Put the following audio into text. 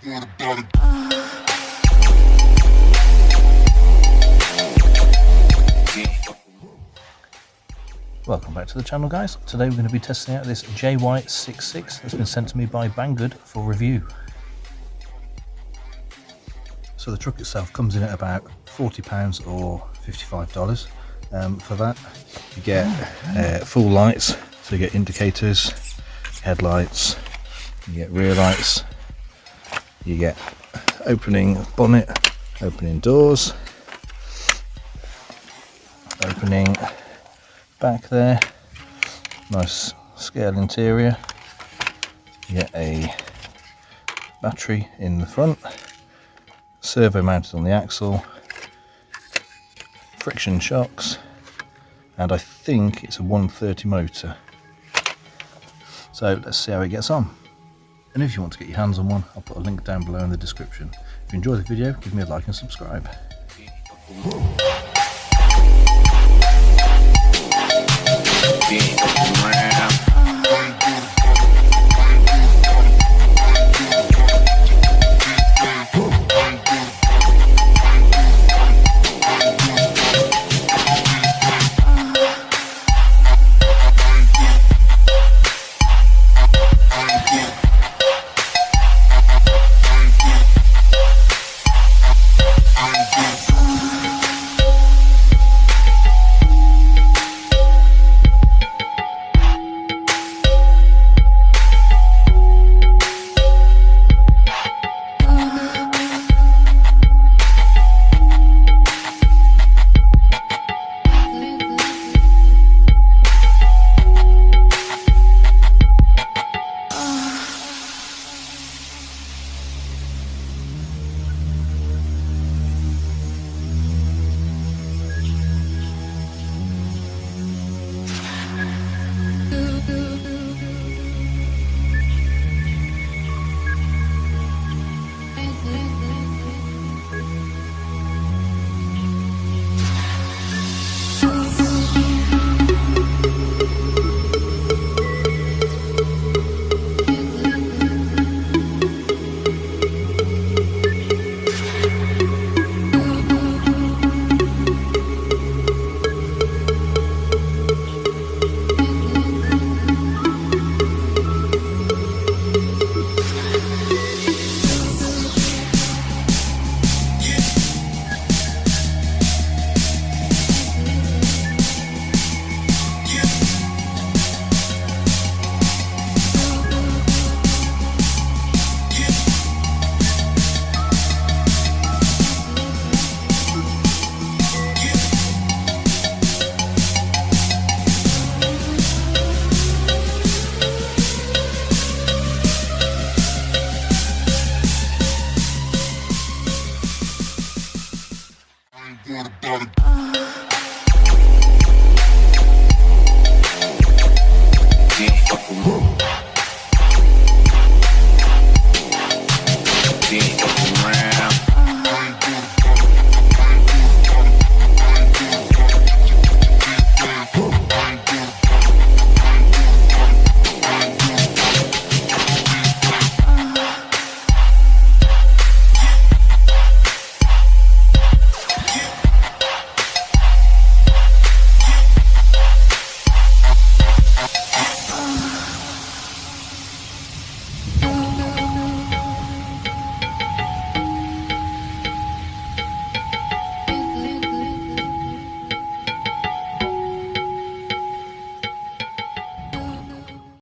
Welcome back to the channel, guys. Today we're going to be testing out this JY66 that's been sent to me by Banggood for review. So the truck itself comes in at about £40 or $55. For that you get full lights, so you get indicators, headlights, you get rear lights, you get opening bonnet, opening doors, opening back there, nice scale interior, you get a battery in the front, servo mounted on the axle, friction shocks, and I think it's a 130 motor. So let's see how it gets on. And if you want to get your hands on one, I'll put a link down below in the description. If you enjoyed the video, give me a like and subscribe. Yeah.